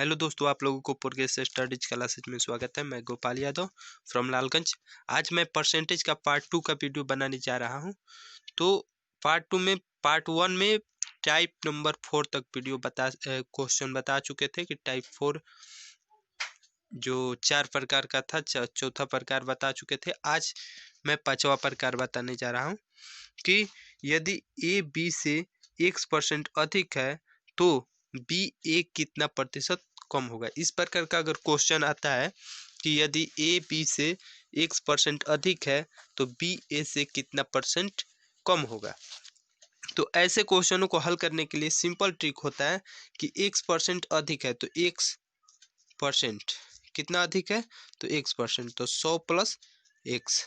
Hello दोस्तों, आप लोगों को प्रोग्रेस स्टडीज क्लासेज में स्वागत है। मैं गोपाल यादव फ्रॉम लालगंज। आज मैं परसेंटेज का पार्ट 2 का वीडियो बनाने जा रहा हूं। तो पार्ट 1 में टाइप नंबर 4 तक वीडियो क्वेश्चन बता चुके थे कि टाइप 4 जो 4 प्रकार का था, चौथा प्रकार बता चुके थे। आज मैं 5वां प्रकार बताने जा रहा हूँ कि यदि ए बी से x% अधिक है तो बी ए कितना प्रतिशत कम होगा। इस प्रकार का अगर क्वेश्चन आता है कि यदि ए बी से x% अधिक है तो बी ए से कितना परसेंट कम होगा, तो ऐसे क्वेश्चनों को हल करने के लिए सिंपल ट्रिक होता है कि x% अधिक है तो x% कितना अधिक है तो x%, तो 100 प्लस x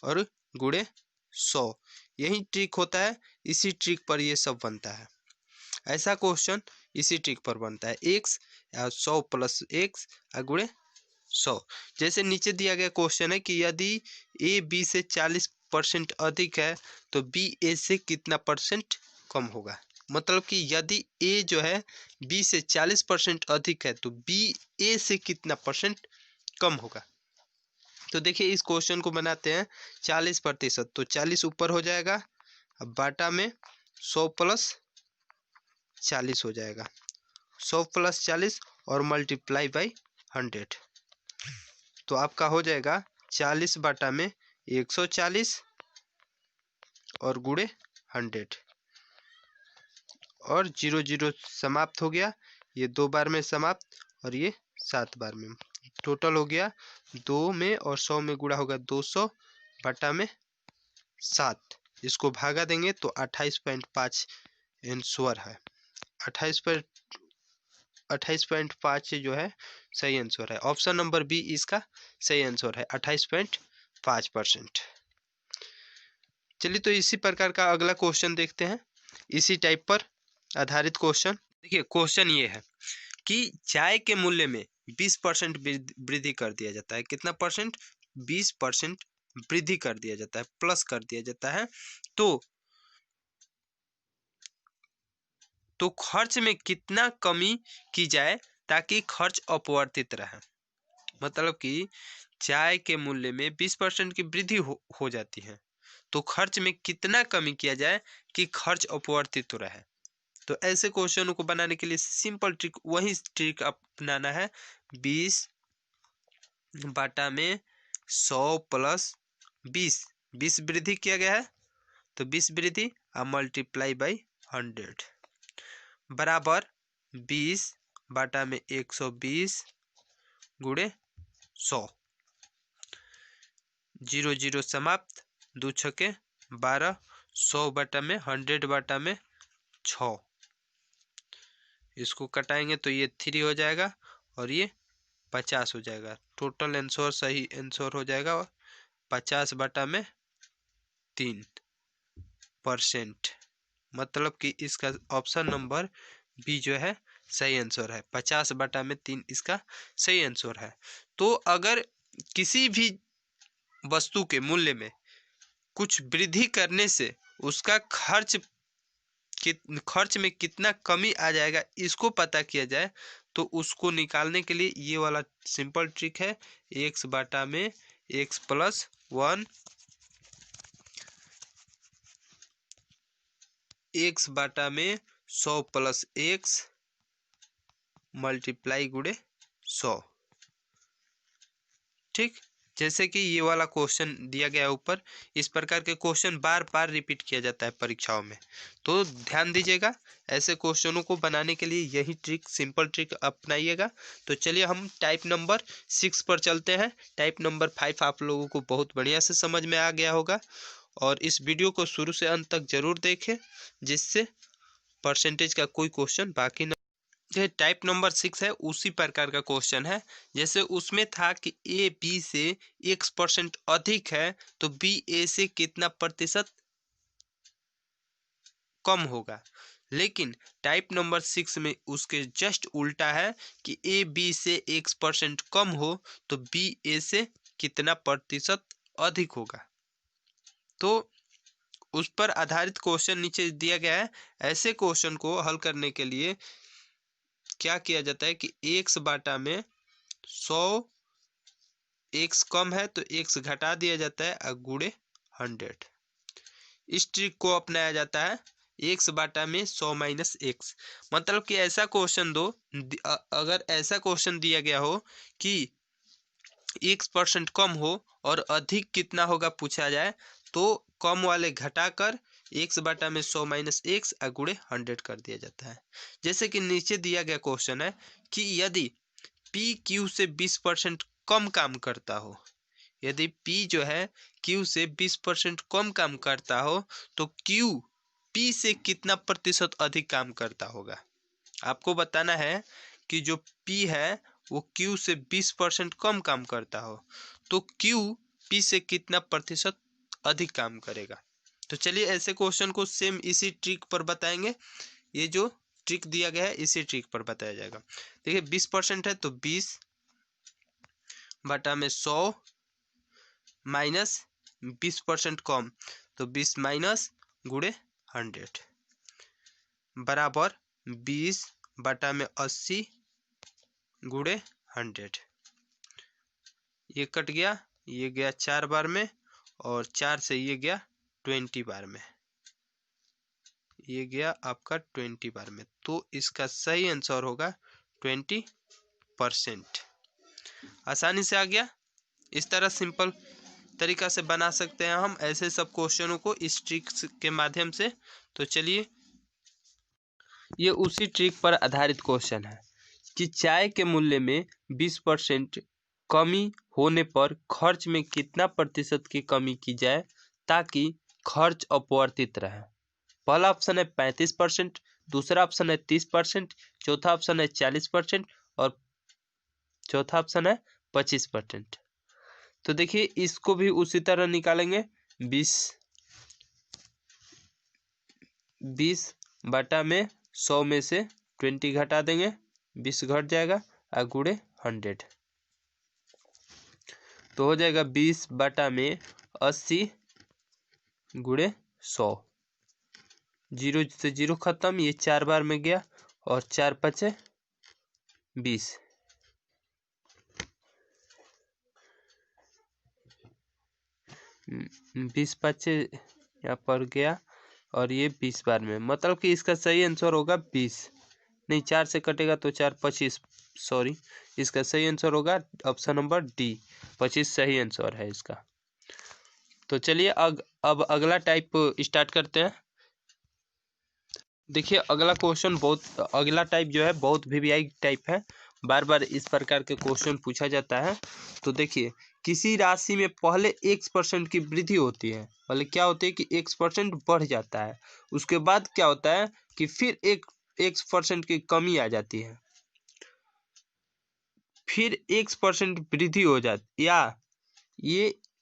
और गुणे 100, यही ट्रिक होता है। इसी ट्रिक पर ये सब बनता है। ऐसा क्वेश्चन इसी ट्रिक पर बनता है, x 100 प्लस x गुणे 100। जैसे नीचे दिया गया क्वेश्चन है कि यदि ए बी से 40% अधिक है तो बी ए से कितना परसेंट कम होगा। मतलब कि यदि ए जो है बी से 40% अधिक है तो बी ए से कितना परसेंट कम होगा। तो देखिए इस क्वेश्चन को बनाते हैं 40%, तो 40 ऊपर हो जाएगा, अब बाटा में 100 प्लस 40 हो जाएगा, 100 प्लस 40 और मल्टीप्लाई बाई 100, तो आपका हो जाएगा 40 बाटा में 140 और गुणे 100 और 0 0 समाप्त हो गया। ये 2 बार में समाप्त और ये 7 बार में। टोटल हो गया 2 में और 100 में गुणा होगा 200 बटा में 7। इसको भागा देंगे तो 28.5 आंसर है। 28.5 जो है सही आंसर है। ऑप्शन नंबर बी इसका सही आंसर है, 28.5%। चलिए तो इसी प्रकार का अगला क्वेश्चन देखते हैं, इसी टाइप पर आधारित क्वेश्चन। देखिए क्वेश्चन ये है कि चाय के मूल्य में 20% वृद्धि कर दिया जाता है। कितना परसेंट? 20% वृद्धि कर दिया जाता है, प्लस कर दिया जाता है। तो खर्च में कितना कमी की जाए ताकि खर्च अपवर्तित रहे। मतलब कि चाय के मूल्य में 20% की वृद्धि हो जाती है, तो खर्च में कितना कमी किया जाए कि खर्च अपवर्तित रहे। तो ऐसे क्वेश्चनों को बनाने के लिए सिंपल ट्रिक, वही ट्रिक अपनाना है। 20 बाटा में 100 प्लस 20 वृद्धि किया गया है तो 20 वृद्धि और मल्टीप्लाई बाई 100 बराबर 20 बाटा में 120 गुणे 100। 0 0 समाप्त, 2 छके 12, 100 बाटा में 100 बाटा में 6। इसको कटाएंगे तो ये 3 हो जाएगा और ये 50 हो जाएगा। टोटल आंसर सही आंसर हो जाएगा 50 बाटा में 3%। मतलब कि इसका ऑप्शन नंबर बी जो है सही आंसर है, 50 बाटा में 3 इसका सही आंसर है। तो अगर किसी भी वस्तु के मूल्य में कुछ वृद्धि करने से उसका खर्च में कितना कमी आ जाएगा, इसको पता किया जाए तो उसको निकालने के लिए ये वाला सिंपल ट्रिक है। x बाटा में x प्लस 1, x बाटा में 100 प्लस x मल्टीप्लाई गुणे 100। ठीक, जैसे कि ये वाला क्वेश्चन दिया गया ऊपर, इस प्रकार के क्वेश्चन बार बार रिपीट किया जाता है परीक्षाओं में, तो ध्यान दीजिएगा। ऐसे क्वेश्चनों को बनाने के लिए यही ट्रिक, सिंपल ट्रिक अपनाइएगा। तो चलिए हम टाइप नंबर 6 पर चलते हैं। टाइप नंबर 5 आप लोगों को बहुत बढ़िया से समझ में आ गया होगा, और इस वीडियो को शुरू से अंत तक जरूर देखें, जिससे परसेंटेज का कोई क्वेश्चन बाकी न। टाइप नंबर 6 है, उसी प्रकार का क्वेश्चन है। जैसे उसमें था कि ए बी से x% अधिक है तो बी ए से कितना प्रतिशत कम होगा। लेकिन टाइप नंबर 6 में उसके जस्ट उल्टा है कि ए बी से x% कम हो तो बी ए से कितना प्रतिशत अधिक होगा। तो उस पर आधारित क्वेश्चन नीचे दिया गया है। ऐसे क्वेश्चन को हल करने के लिए क्या किया जाता है कि x बाटा में 100, x कम है तो x घटा दिया जाता है और गुणे 100। इस ट्रिक को अपनाया जाता है x बाटा में 100 माइनस x। मतलब कि ऐसा क्वेश्चन दो, अगर ऐसा क्वेश्चन दिया गया हो कि x% कम हो और अधिक कितना होगा पूछा जाए, तो कम वाले घटाकर x बाटा में 100 माइनस x गुणे 100 कर दिया जाता है। जैसे कि नीचे दिया गया क्वेश्चन है कि यदि p q से 20% कम काम करता हो, यदि p जो है q से 20% कम काम करता हो तो q p से कितना प्रतिशत अधिक काम करता होगा। आपको बताना है कि जो p है वो q से 20% कम काम करता हो तो q p से कितना प्रतिशत अधिक काम करेगा। तो चलिए ऐसे क्वेश्चन को सेम इसी ट्रिक पर बताएंगे। ये जो ट्रिक दिया गया है इसी ट्रिक पर बताया जाएगा। देखिए 20% है तो 20 बटा में 100 माइनस 20% कम तो 20 माइनस गुणे 100 बराबर 20 बटा में 80 गुणे 100। ये कट गया, ये गया 4 बार में और 4 से ये गया 20 बार में, ये गया आपका 20 बार में। तो इसका सही आंसर होगा 20%। आसानी से आ गया। इस तरह सिंपल तरीका से बना सकते हैं हम ऐसे सब क्वेश्चनों को इस ट्रिक के माध्यम से। तो चलिए ये उसी ट्रिक पर आधारित क्वेश्चन है कि चाय के मूल्य में 20% कमी होने पर खर्च में कितना प्रतिशत की कमी की जाए ताकि खर्च अपवर्तित रहे। पहला ऑप्शन है 35%, दूसरा ऑप्शन है 30%, चौथा ऑप्शन है 40% और चौथा ऑप्शन है 25%। तो देखिए इसको भी उसी तरह निकालेंगे। 20 बटा में 100 में से 20 घटा देंगे, 20 घट जाएगा और गुणे 100 तो हो जाएगा 20 बटा में 80 गुणे 100। 0 से 0 खत्म, ये 4 बार में गया और 4 पचे 20। 20 पचे यहाँ पर गया और ये 20 बार में, मतलब कि इसका सही आंसर होगा 20। नहीं 4 से कटेगा तो 4 25, सॉरी इसका सही आंसर होगा ऑप्शन नंबर डी, 25 सही आंसर है इसका। तो चलिए अब अगला टाइप स्टार्ट करते हैं। देखिए अगला क्वेश्चन अगला टाइप जो है बहुत वीवीआई टाइप है, बार बार इस प्रकार के क्वेश्चन पूछा जाता है। तो देखिए किसी राशि में पहले x% की वृद्धि होती है, पहले क्या होती है कि x% बढ़ जाता है, उसके बाद क्या होता है कि फिर x% की कमी आ जाती है, फिर x% वृद्धि हो जाती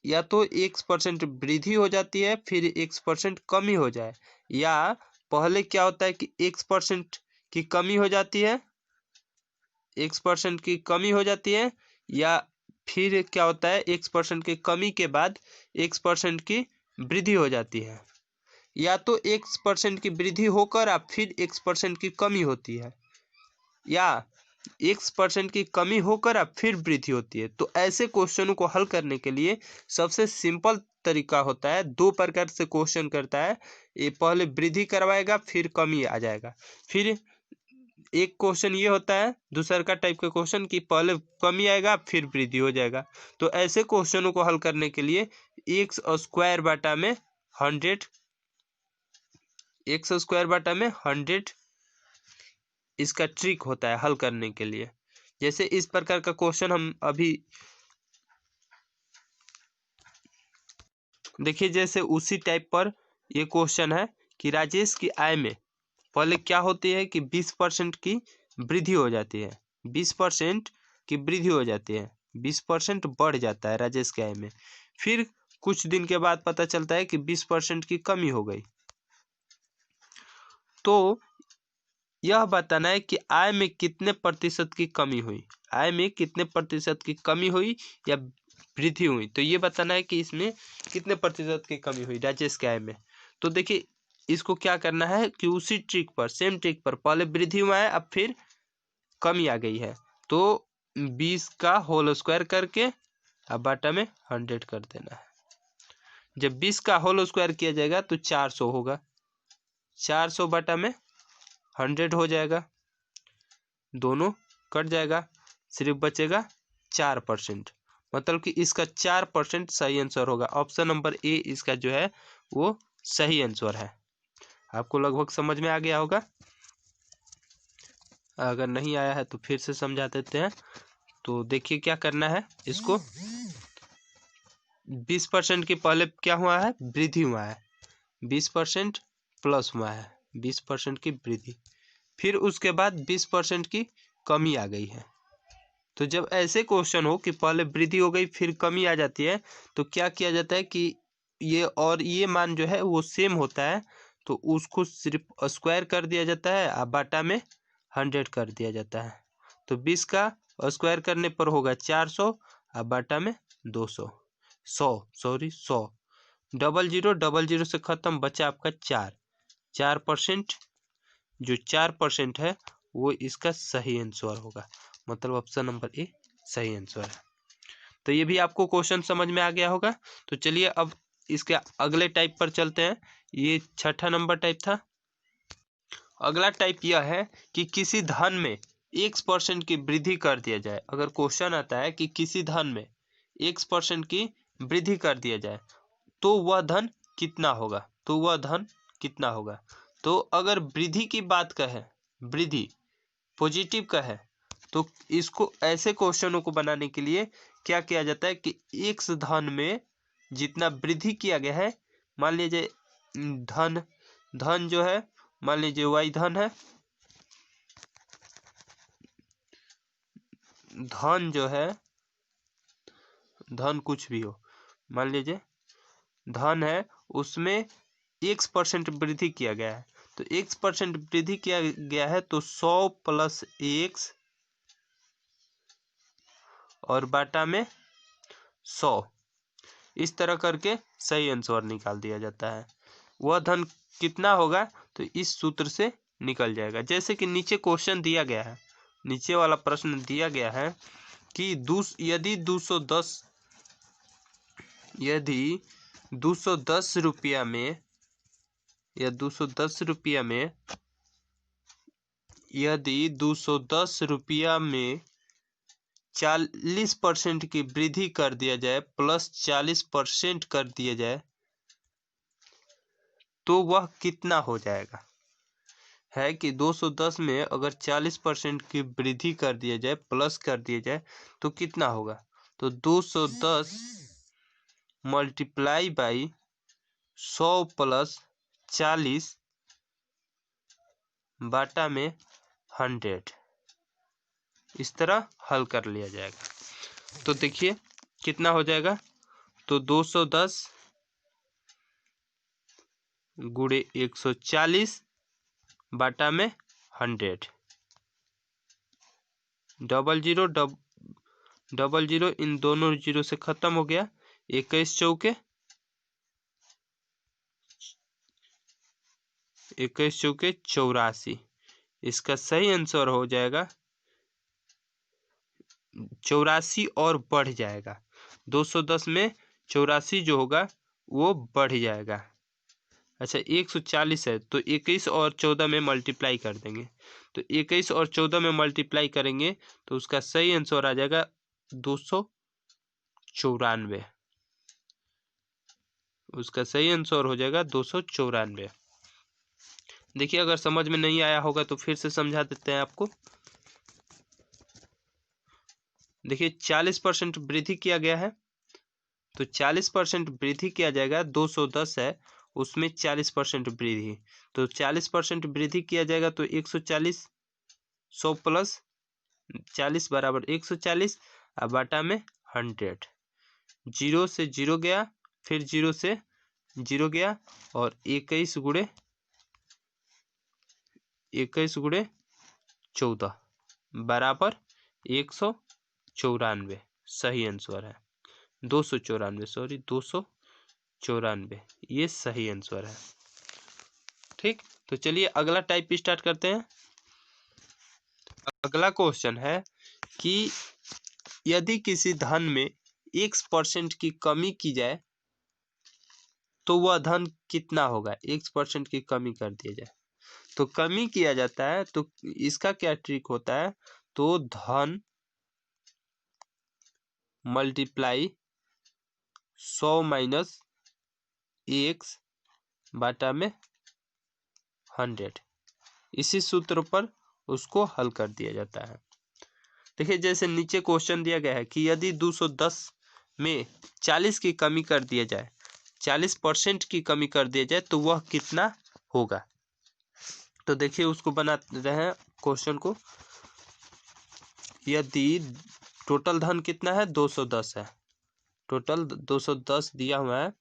या तो x% वृद्धि हो जाती है फिर x% कमी हो जाए, या पहले क्या होता है कि x% की कमी हो जाती है, x% की कमी हो जाती है, या फिर क्या होता है x% की कमी के बाद x% की वृद्धि हो जाती है, या तो x% की वृद्धि होकर अब फिर x% की कमी होती है, या x% की कमी होकर अब फिर वृद्धि होती है। तो ऐसे क्वेश्चनों को हल करने के लिए सबसे सिंपल तरीका होता है, 2 प्रकार से क्वेश्चन करता है, ये पहले वृद्धि करवाएगा फिर कमी आ जाएगा। फिर एक क्वेश्चन ये होता है दूसरा का टाइप का क्वेश्चन कि पहले कमी आएगा फिर वृद्धि हो जाएगा। तो ऐसे क्वेश्चनों को हल करने के लिए x स्क्वायर बटा में 100, x स्क्वायर बटा में 100 इसका ट्रिक होता है हल करने के लिए। जैसे इस प्रकार का क्वेश्चन हम अभी देखिए, जैसे उसी टाइप पर ये क्वेश्चन है कि राजेश की आय में पहले क्या होती है कि 20% की वृद्धि हो जाती है, 20% की वृद्धि हो जाती है, 20% बढ़ जाता है राजेश की आय में, फिर कुछ दिन के बाद पता चलता है कि 20% की कमी हो गई। तो यह बताना है कि आय में कितने प्रतिशत की कमी हुई, आय में कितने प्रतिशत की कमी हुई या वृद्धि हुई। तो ये बताना है कि इसमें कितने प्रतिशत की कमी हुई राजेश के आय में। तो देखिए इसको क्या करना है कि उसी ट्रिक पर, सेम ट्रिक पर, पहले वृद्धि हुआ है अब फिर कमी आ गई है, तो 20 का होल स्क्वायर करके अब बाटा में 100 कर देना है। जब 20 का होल स्क्वायर किया जाएगा तो 400 होगा, 400 बटा में 100 हो जाएगा, दोनों कट जाएगा, सिर्फ बचेगा 4%। मतलब कि इसका 4% सही आंसर होगा। ऑप्शन नंबर ए इसका जो है वो सही आंसर है। आपको लगभग समझ में आ गया होगा। अगर नहीं आया है तो फिर से समझा देते हैं। तो देखिए क्या करना है, इसको 20% के पहले क्या हुआ है, वृद्धि हुआ है, 20% प्लस हुआ है, 20% की वृद्धि, फिर उसके बाद 20% की कमी आ गई है। तो जब ऐसे क्वेश्चन हो कि पहले वृद्धि हो गई फिर कमी आ जाती है, तो क्या किया जाता है कि ये और ये मान जो है वो सेम होता है, तो उसको सिर्फ स्क्वायर कर दिया जाता है और बाटा में 100 कर दिया जाता है। तो 20 का स्क्वायर करने पर होगा 400 और बाटा में 200, 100 डबल जीरो से खत्म, बचा आपका 4%। जो 4% है वो इसका सही आंसर होगा। मतलब ऑप्शन नंबर ए सही आंसर है। तो ये भी आपको क्वेश्चन समझ में आ गया होगा। तो चलिए अब इसके अगले टाइप पर चलते हैं। ये 6ठा नंबर टाइप था। अगला टाइप यह है कि किसी धन में x% की वृद्धि कर दिया जाए। अगर क्वेश्चन आता है कि किसी धन में x% की वृद्धि कर दिया जाए तो वह धन कितना होगा, तो वह धन कितना होगा। तो अगर वृद्धि की बात कहे, वृद्धि पॉजिटिव का है, तो इसको ऐसे क्वेश्चनों को बनाने के लिए क्या किया जाता है कि x धन में जितना वृद्धि किया गया है, मान लीजिए धन जो है, मान लीजिए y धन है, धन जो है, धन कुछ भी हो, मान लीजिए धन है, उसमें x% वृद्धि किया गया है। तो x% वृद्धि किया गया है तो 100 प्लस x और बाटा में 100, इस तरह करके सही आंसर निकाल दिया जाता है। वह धन कितना होगा तो इस सूत्र से निकल जाएगा। जैसे कि नीचे क्वेश्चन दिया गया है, नीचे वाला प्रश्न दिया गया है कि यदि 210 रुपया में, या 210 रुपया में, यदि 210 रुपया में 40% की वृद्धि कर दिया जाए प्लस 40% कर दिया जाए तो वह कितना हो जाएगा। है कि 210 में अगर 40% की वृद्धि कर दिया जाए प्लस कर दिया जाए तो कितना होगा। तो 210 मल्टीप्लाई बाई 100 प्लस 40 बाटा में 100, इस तरह हल कर लिया जाएगा। तो देखिए कितना हो जाएगा। तो 210 गुणे 140 बाटा में 100, डबल जीरो इन दोनों जीरो से खत्म हो गया, 21 चौके 84। इसका सही आंसर हो जाएगा 84 और बढ़ जाएगा। 210 में 84 जो होगा वो बढ़ जाएगा। अच्छा 140 है तो 21 और 14 में मल्टीप्लाई कर देंगे। तो 21 और 14 में मल्टीप्लाई करेंगे तो उसका सही आंसर आ जाएगा 294। उसका सही आंसर हो जाएगा 294। देखिए अगर समझ में नहीं आया होगा तो फिर से समझा देते हैं आपको। देखिए 40% वृद्धि किया गया है, तो 40% वृद्धि किया जाएगा। 210 है उसमें 40% वृद्धि, तो 40% वृद्धि किया जाएगा तो 140, 100 प्लस 40 बराबर 140 और बाटा में 100। जीरो से जीरो गया, फिर जीरो से जीरो गया और 21 गुणे 14 बराबर 194 सही आंसर है। 294 सॉरी 294 ये सही आंसर है। ठीक, तो चलिए अगला टाइप स्टार्ट करते हैं। अगला क्वेश्चन है कि यदि किसी धन में x% की कमी की जाए तो वह धन कितना होगा। x% की कमी कर दिया जाए तो कमी किया जाता है, तो इसका क्या ट्रिक होता है, तो धन मल्टीप्लाई 100 माइनस x बाटा में 100, इसी सूत्र पर उसको हल कर दिया जाता है। देखिए जैसे नीचे क्वेश्चन दिया गया है कि यदि 210 में 40 की कमी कर दिया जाए, 40% की कमी कर दिया जाए तो वह कितना होगा। तो देखिए उसको बना रहे हैं क्वेश्चन को। यदि टोटल धन कितना है 210 है, टोटल 210 दिया हुआ है,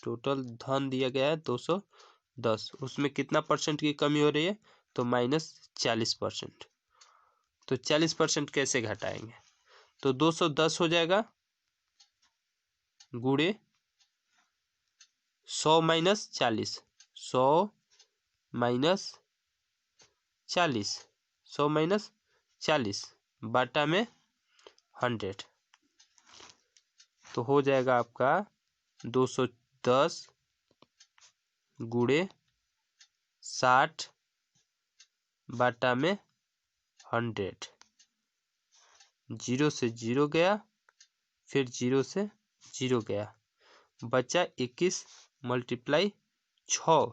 टोटल धन दिया गया है 210, उसमें कितना परसेंट की कमी हो रही है, तो -40%। तो 40% कैसे घटाएंगे, तो 210 हो जाएगा गुणे 100 माइनस 40, 100 माइनस 40, 100 माइनस 40 बाटा में 100, तो हो जाएगा आपका 210 गुणे 60 बाटा में 100। 0 से 0 गया, फिर 0 से 0 गया, बचा 21 मल्टीप्लाई 6,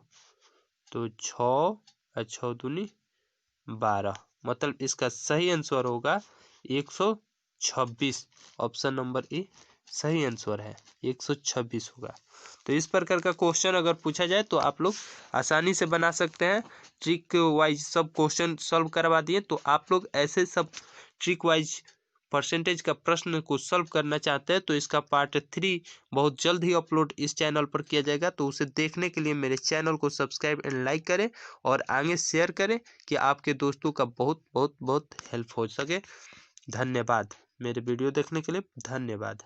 तो 6 दूनी 12, मतलब इसका सही आंसर होगा 126। ऑप्शन नंबर ए सही आंसर है, 126 होगा। तो इस प्रकार का क्वेश्चन अगर पूछा जाए तो आप लोग आसानी से बना सकते हैं। ट्रिक वाइज सब क्वेश्चन सॉल्व करवा दिए, तो आप लोग ऐसे सब ट्रिक वाइज परसेंटेज का प्रश्न को सॉल्व करना चाहते हैं तो इसका पार्ट 3 बहुत जल्द ही अपलोड इस चैनल पर किया जाएगा। तो उसे देखने के लिए मेरे चैनल को सब्सक्राइब एंड लाइक करें और आगे शेयर करें कि आपके दोस्तों का बहुत बहुत बहुत हेल्प हो सके। धन्यवाद, मेरे वीडियो देखने के लिए धन्यवाद।